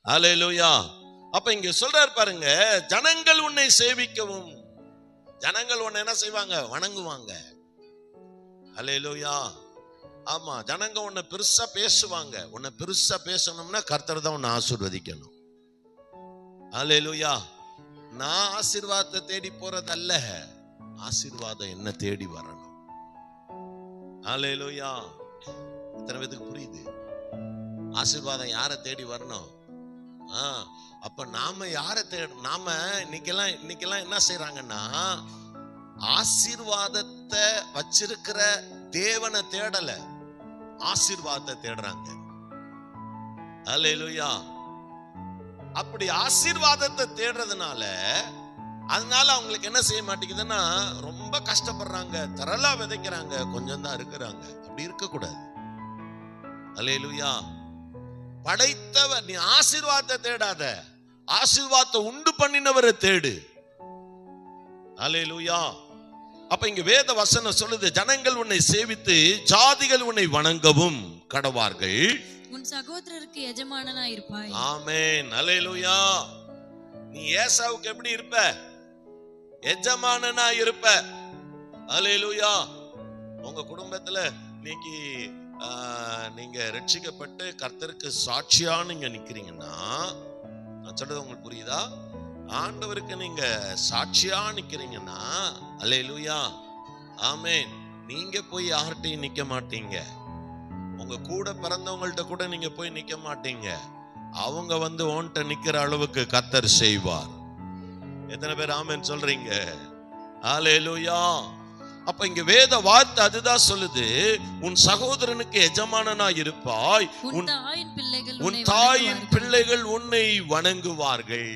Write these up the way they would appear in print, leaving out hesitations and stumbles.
ஹல்லேலூயா. அப்ப இங்க சொல்றாரு பாருங்க, ஜனங்கள் உன்னை சேவிக்கவும். ஜனங்கள் உன்னை என்ன செய்வாங்க? வணங்குவாங்க. ஹல்லேலூயா. ஆமா, ஜனங்க உன்னை பெருசா பேசுவாங்க. உன்னை பெருசா பேசணும்னா கர்த்தர் தான் உன்னை ஆசீர்வதிக்கணும். ஹல்லேலூயா. நான் ஆசீர்வாதத்தை தேடி போறதல்ல, ஆசீர்வாதம் என்ன தேடி வரணும். ஹல்லேலூயா. எத்தனை பேருக்கு புரியுது? ஆசீர்வாதம் யாரை தேடி வரணும்? அப்ப நாம யாரை நாம இன்னைக்கெல்லாம் என்ன செய்யறாங்கன்னா, ஆசீர்வாதத்தை வச்சிருக்கிற தேவனை தேடல, ஆசீர்வாதத்தை தேடுறாங்க. ஹல்லேலூயா. அப்படி ஆசீர்வாதத்தை தேடுறதுனால அதனால அவங்களுக்கு என்ன செய்ய மாட்டேங்குதுன்னா, ரொம்ப கஷ்டப்படுறாங்க, திரளா விதைக்கிறாங்க, கொஞ்சம் தான் இருக்கிறாங்க. அப்படி இருக்க கூடாது. ஹல்லேலூயா. படைத்தவர், நீ ஆசீர்வாதத்தை தேடாத, ஆசீர்வாதத்தை உண்டு பண்ணினவரை தேடு. ஹல்லேலூயா. அப்ப இங்க வேத வசனம் சொல்லுது, ஜனங்கள் உன்னை சேவித்து ஜாதிகள் உன்னை வணங்கவும் கடவார்கள், உன் சகோதரருக்கு எஜமானனாய் இருப்பாய். ஆமென். ஹல்லேலூயா. நீ ஏசாவுக்கு எப்படி இருப்ப? எஜமானனா இருப்ப. ஹல்லேலூயா. உங்க குடும்பத்துல இன்னைக்கு நீங்க ரட்சிக்கப்பட்டு கர்த்தருக்கு சாட்சியா நீங்க நிக்கிறீங்கன்னா, நான் சொல்றது உங்களுக்கு புரியுதா? ஆண்டவருக்கு நீங்க சாட்சியா நிக்கிறீங்கன்னா, ஹல்லேலூயா, ஆமென், நீங்க போய் யார்கிட்டையும் நிக்க மாட்டீங்க. உங்க கூட பிறந்தவங்கள்ட்ட கூட நீங்க போய் நிக்க மாட்டீங்க. அவங்க வந்து ஓன்ட்ட நிக்கிற அளவுக்கு கர்த்தர் செய்வார். எத்தனை பேர் ஆமென் சொல்றீங்க? ஹல்லேலூயா. அப்ப இங்க வேத வார்த்தை அதுதான் சொல்லுது, உன் சகோதரனுக்கு எஜமானனா இருப்பாய், உன் தாயின் பிள்ளைகள் உன்னை வணங்குவார்கள்.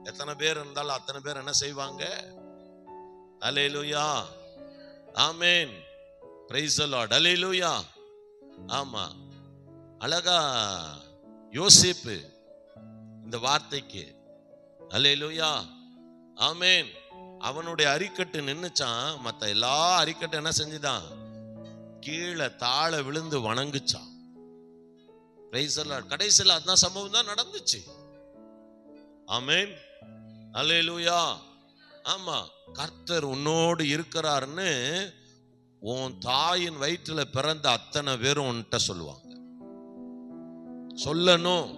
எத்தனை பேர் இருந்தாலும் அத்தனை பேர் என்ன செய்வாங்க? ஹல்லேலூயா, ஆமென், பிரைஸ் தி லார்ட், ஹல்லேலூயா. ஆமா, அழகா யோசேப்பு இந்த வார்த்தைக்கு, ஹல்லேலூயா, ஆமென், அவனுடைய அரிக்கட்டு நின்னுச்சான். மத்த எல்லா அரிக்கட்டு என்ன செஞ்சுதான்? கீழே தாழ விழுந்து வணங்குச்சான். Price the Lord. கடைசியில் அதான் சம்பவம் தான் நடந்துச்சு. ஆமென், ஹல்லேலூயா. ஆமா, கர்த்தர் உன்னோடு இருக்கிறார்னு உன் தாயின் வயிற்றுல பிறந்த அத்தனை பேரும் உன்கிட்ட சொல்லுவாங்க. சொல்லணும்,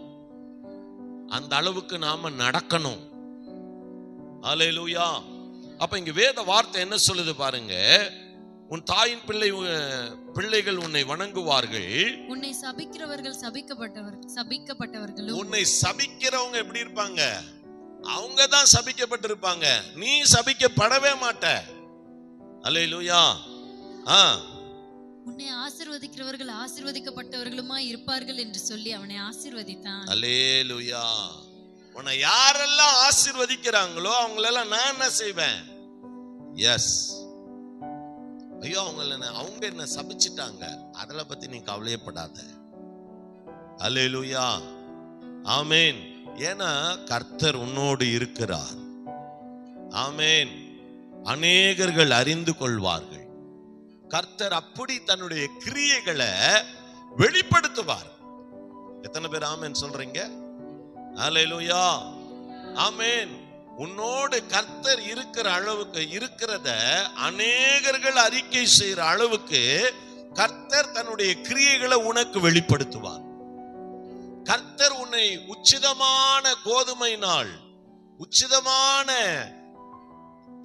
அந்த அளவுக்கு நாம நடக்கணும். ஹல்லேலூயா. அப்ப இங்க வேத வார்த்தை என்ன சொல்லுது பாருங்க, உன் தாயின் பிள்ளைகள் உன்னை வணங்குவார்கள், உன்னை சபிக்கிறவர்கள் சபிக்கப்பட்டவர்களும். உன்னை சபிக்கிறவங்க எப்படி இருப்பாங்க? அவங்க தான் சபிக்கப்பட்டிருப்பாங்க. நீ சபிக்கப்படவே மாட்ட. ஹல்லேலூயா. உன்னை ஆசீர்வதிக்கிறவர்கள் ஆசீர்வதிக்கப்பட்டவர்களுமா இருப்பார்கள் என்று சொல்லி அவனை ஆசீர்வதித்தான். ஹல்லேலூயா. உன்னை யாரெல்லாம் ஆசீர்வதிக்கிறாங்களோ அவங்களெல்லாம் நான் என்ன செய்வேன்? எஸ். ஐயோ, அவங்க என்ன சபிச்சிட்டாங்க, அதல பத்தி நீ கவலையப்படாத. ஹல்லேலூயா, ஆமென். ஏன்னா கர்த்தர் உன்னோடு இருக்கிறார். ஆமென். அநேகர்கள் அறிந்து கொள்வார்கள். கர்த்தர் அப்படி தன்னுடைய கிரியைகளை வெளிப்படுத்துவார். எத்தனை பேர் ஆமென் சொல்றீங்க? ஹல்லேலூயா, ஆமென். உன்னோடு கர்த்தர் இருக்கிற அளவுக்கு, இருக்கிறத அநேகர்கள் அறிக்கை செய்யற அளவுக்கு கர்த்தர் தன்னுடைய கிரியைகளை உனக்கு வெளிப்படுத்துவார். கர்த்தர் உன்னை உச்சிதமான கோதுமையினால், உச்சிதமான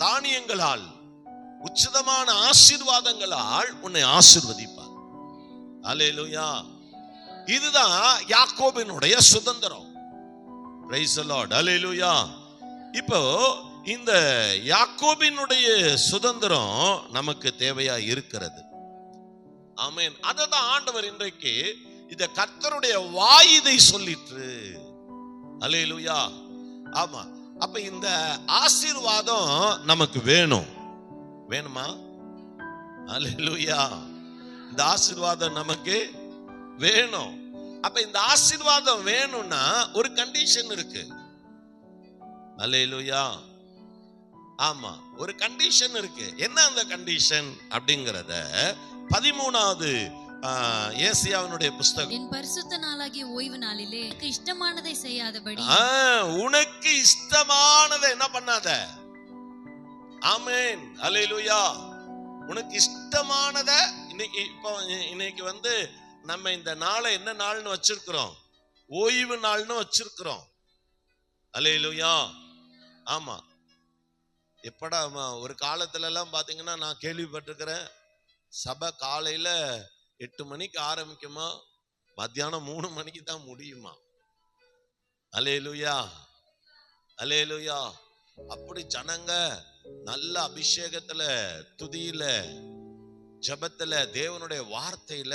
தானியங்களால், உச்சிதமான ஆசீர்வாதங்களால் உன்னை ஆசீர்வதிப்பார். ஹல்லேலூயா. இதுதான் யாக்கோபினுடைய சுதந்திரம். பிரைஸ் தி லார்ட், ஹல்லேலூயா. இப்போ இந்த யாக்கோபினுடைய சுதந்திரம் நமக்கு தேவையா இருக்கிறது. ஆமென். அததான் ஆண்டவர் இன்றைக்கு இத கர்த்தருடைய வாய் இதை சொல்லிற்று. ஹல்லேலூயா. ஆமா. அப்ப இந்த ஆசீர்வாதம் நமக்கு வேணும். வேணுமா? ஹல்லேலூயா. இந்த ஆசீர்வாதம் நமக்கு வேணும். அப்ப இந்த ஆசீர்வாதம் வேணும்னா ஒரு கண்டிஷன் இருக்கு. ஹல்லேலூயா. ஆமா, ஒரு கண்டிஷன் இருக்கு. என்ன அந்த கண்டிஷன் அப்படிங்கறத 13வது ஏசாயாவினுடைய புஸ்தகம். என் பரிசுத்த நாளாகிய ஓய்வு நாளிலே எனக்கு இஷ்டமானதை செய்யாதபடி. உனக்கு இஷ்டமானதை என்ன பண்ணாத. ஆமென், அல்லேலூயா. உனக்கு இஷ்டமானத இன்னைக்கு வந்து நம்ம இந்த நாளை என்ன நாள்னு வச்சிருக்கிறோம்? ஓய்வு நாள்னு வச்சிருக்கிறோம். அல்லேலூயா. ஆமா, எப்படா ஒரு காலத்துல எல்லாம் பாத்தீங்கன்னா நான் கேள்விப்பட்டிருக்கிறேன், சபை காலையில 8 மணிக்கு ஆரம்பிக்குமா, மத்தியானம் 3 மணிக்கு தான் முடியுமா. அல்லேலூயா, அல்லேலூயா. அப்படி ஜனங்க நல்ல அபிஷேகத்துல, துதியில, ஜெபத்துல, தேவனுடைய வார்த்தையில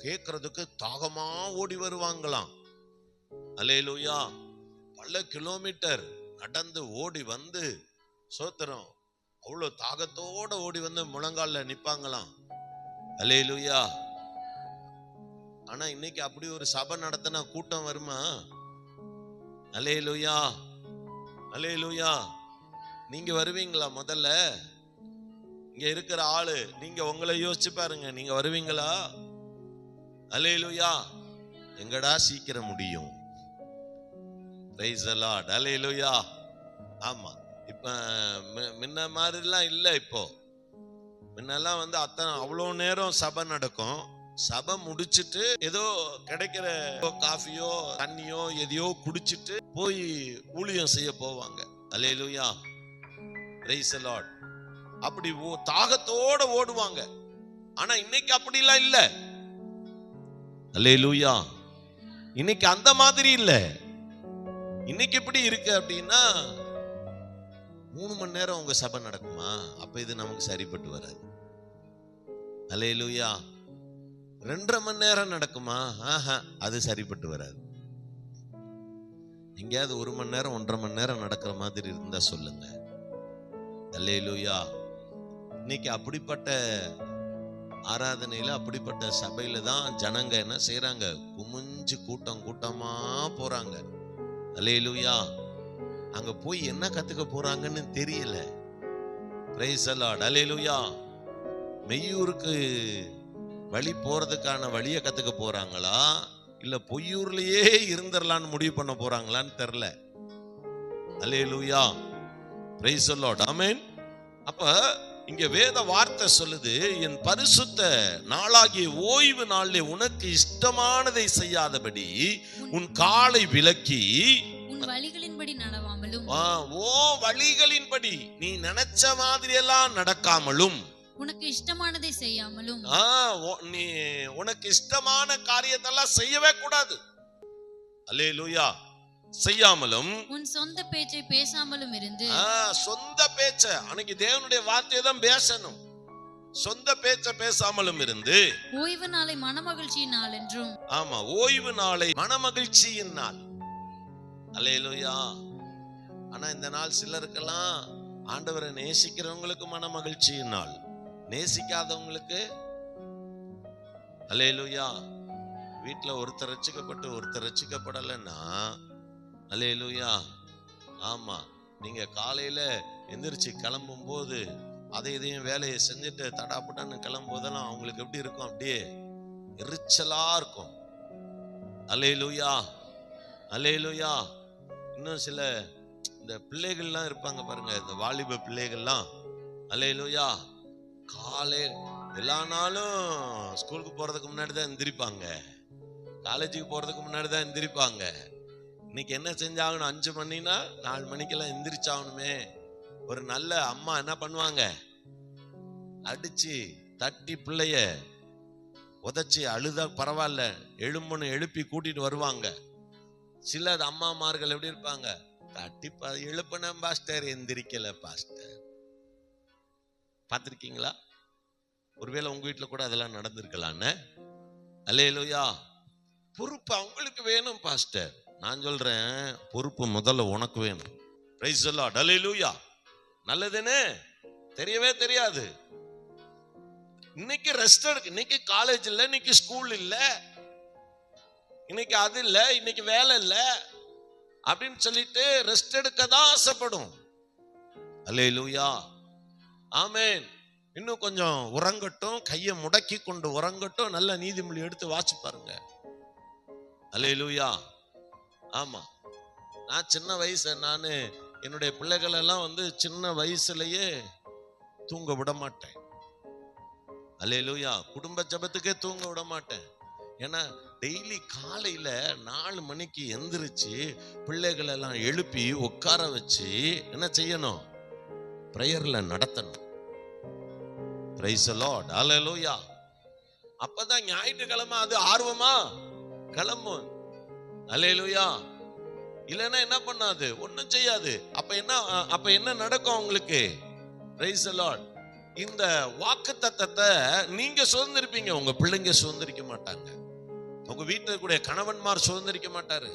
கேட்கறதுக்கு தாகமா ஓடி வருவாங்களாம். அல்லேலூயா. பல கிலோமீட்டர் நடந்து ஓடி வந்து சோத்திரம் அவ்வளவு தாகத்தோட ஓடி வந்து முழங்கால நிப்பாங்களாம். அல்லேலூயா. ஆனா இன்னைக்கு அப்படி ஒரு சபை நடத்தினா கூட்டம் வருமா? அல்லேலூயா, அல்லேலூயா. நீங்க வருவீங்களா? முதல்ல இங்க இருக்கிற ஆளு நீங்க உங்களை யோசிச்சு பாருங்க, நீங்க வருவீங்களா? அல்லேலூயா. எங்கடா சீக்கிரம் முடியும். பிரைஸ் தி லார்ட், அல்லேலூயா. ஆமா, இப்ப முன்ன மாதிரிலாம் இல்ல. இப்போ முன்னெல்லாம் வந்து அவ்வளோ நேரம் சபை நடக்கும். சபை முடிச்சிட்டு ஏதோ கிடைக்கிற காஃபியோ தண்ணியோ எதையோ குடிச்சிட்டு போய் ஊழியம் செய்ய போவாங்க. அல்லேலூயா, பிரைஸ் தி லார்ட். அப்படி தாகத்தோட ஓடுவாங்க. ஆனா இன்னைக்கு அப்படிலாம் இல்ல. அல்லேலூயா. இன்னைக்கு அந்த மாதிரி இல்ல. இன்னைக்கு எப்படி இருக்கு அப்படின்னா, 3 மணி நேரம் உங்க சபை நடக்குமா? அப்ப இது நமக்கு சரிப்பட்டு வராது. அல்லேலூயா. 2.5 மணி நேரம் நடக்குமா? அது சரிப்பட்டு வராது. எங்கேயாவது 1 மணி நேரம் 1.5 மணி நேரம் நடக்கிற மாதிரி இருந்தா சொல்லுங்க. அல்லேலூயா. இன்னைக்கு அப்படிப்பட்ட ஆராதனையில, அப்படிப்பட்ட சபையில தான் ஜனங்க என்ன செய்யறாங்க? குமிஞ்சு கூட்டம் கூட்டமா போறாங்க. அல்லேலூயா. அங்க போய் என்ன கத்துக்க போறாங்கன்னு தெரியல. பிரைஸ் தி லார்ட், அல்லேலூயா. மெய்யூருக்கு வழி போறதுக்கான வழியை கத்துக்க போறாங்களா, இல்ல பொய்யூர்லயே இருந்துடலான்னு முடிவு பண்ண போறாங்களான்னு தெரியல. அல்லேலூயா, பிரைஸ் தி லார்ட், ஆமென். அப்ப இங்க வேத வார்த்தை சொல்லுது, என் பரிசுத்த நாளாகிய ஓய்வு நாளிலே உனக்கு இஷ்டமானதை செய்யாதபடி உன் காலை விலக்கி உன் வழிகளின்படி நடவாமலும், ஓ வழிகளின்படி நீ நினைச்ச மாதிரி எல்லாம் நடக்காமலும், உனக்கு இஷ்டமானதை செய்யாமலும், நீ உனக்கு இஷ்டமான காரியத்தெல்லாம் செய்யவே கூடாது. அல்லேலூயா. செய்யாமலும், உன் சொந்த பேச்சை பேசாமலும் இருந்து. சொந்த பேச்ச அன்னைக்கு தேவனுடைய வார்த்தையை தான் பேசணும். சொந்த பேச்ச பேசாமலும் இருந்து ஓய்வு நாளை மனமகிழ்ச்சியின் நாள் என்றும். ஆமா, ஓய்வு நாளை மனமகிழ்ச்சியின் நாள். அல்லேலூயா. ஆனா இந்த நாள் சிலருக்கெல்லாம் ஆண்டவரை நேசிக்கிறவங்களுக்கு மனமகிழ்ச்சியின் நாள், நேசிக்காதவங்களுக்கு அல்லேலூயா. வீட்டுல ஒருத்தர் ரட்சிக்கப்பட்டு ஒருத்தர் ரட்சிக்கப்படலைன்னா அல்லேலூயா. ஆமா, நீங்க காலையில எந்திரிச்சு கிளம்பும் போது அதை இதையும் வேலையை செஞ்சுட்டு தடாப்புட்டான்னு கிளம்பும் போதெல்லாம் அவங்களுக்கு எப்படி இருக்கும்? அப்படியே எரிச்சலா இருக்கும். அல்லேலூயா, அல்லேலூயா. இன்னும் சில இந்த பிள்ளைகள்லாம் இருப்பாங்க பாருங்க, இந்த வாலிப பிள்ளைகள்லாம். அல்லேலூயா. காலை எல்லா நாளும் ஸ்கூலுக்கு போறதுக்கு முன்னாடி தான் எந்திரிப்பாங்க, காலேஜுக்கு போறதுக்கு முன்னாடி தான் எந்திரிப்பாங்க. இன்னைக்கு என்ன செஞ்சாகணும்? 5 மணினா 4 மணிக்கெல்லாம் எந்திரிச்சாகணுமே. ஒரு நல்ல அம்மா என்ன பண்ணுவாங்க? அடிச்சு தட்டி பிள்ளைய உதச்சி அழுதா பரவாயில்ல, எழும்புன்னு எழுப்பி கூட்டிட்டு வருவாங்க. சில அம்மாமார்கள் எப்படி இருப்பாங்க? தட்டி எழுப்பின பாஸ்டர், எந்திரிக்கல பாஸ்டர். பார்த்திருக்கீங்களா? ஒருவேளை உங்க வீட்டுல கூட அதெல்லாம் நடந்திருக்கலான்னு. அல்லேலூயா. பொறுப்பு அவங்களுக்கு வேணும் பாஸ்டர். நான் சொல்றேன், பொறுப்பு முதல்ல உனக்கு வேணும். பிரைஸ் தி லார்ட், அல்லேலூயா. நல்லதுன்னு தெரியவே தெரியாது. இன்னைக்கு ரெஸ்ட் எடுக்கு. இன்னைக்கு காலேஜ் இல்ல, இன்னைக்கு ஸ்கூல் இல்ல, இன்னைக்கு அது இல்ல, இன்னைக்கு வேலை இல்ல அப்படின்னு சொல்லிட்டு ரெஸ்ட் எடுக்க தான் ஆசைப்படும். அல்லேலூயா, ஆமென். இன்னும் கொஞ்சம் உறங்கட்டும், கையை முடக்கி கொண்டு உறங்கட்டும், நல்ல நீதிமொழி எடுத்து வாசி பாருங்க. அல்லேலூயா. ஆமா, நான் சின்ன வயசு, நான் என்னுடைய பிள்ளைகள் எல்லாம் சின்ன வயசுலயே தூங்க விட மாட்டேன். அல்லேலூயா. குடும்ப ஜெபத்துக்கே தூங்க விட மாட்டேன். ஏன்னா டெய்லி காலையில 4 மணிக்கு எந்திரிச்சு பிள்ளைகள் எல்லாம் எழுப்பி உட்கார வச்சு என்ன செய்யணும்? பிரேயர்ல நடத்தணும். Praise the Lord. அல்லேலூயா. அப்பதான் ஞாயிற்றுக்கிழமை அது ஆர்வமா கிளம்பும். அல்லேலூயா. இல்லைன்னா என்ன பண்ணாது? ஒன்னும் செய்யாது. அப்ப என்ன நடக்கும் உங்களுக்கு? Price the Lord. இந்த வாக்குத்தத்தத்தை நீங்க சுதந்திரிப்பீங்க, உங்க பிள்ளைங்க சுதந்திரிக்க மாட்டாங்க. உங்க வீட்டில் கூடிய கணவன்மார் சுதந்திரிக்க மாட்டாரு.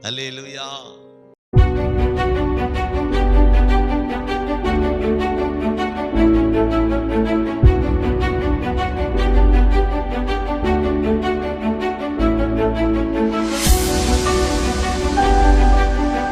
அல்லேலூயா.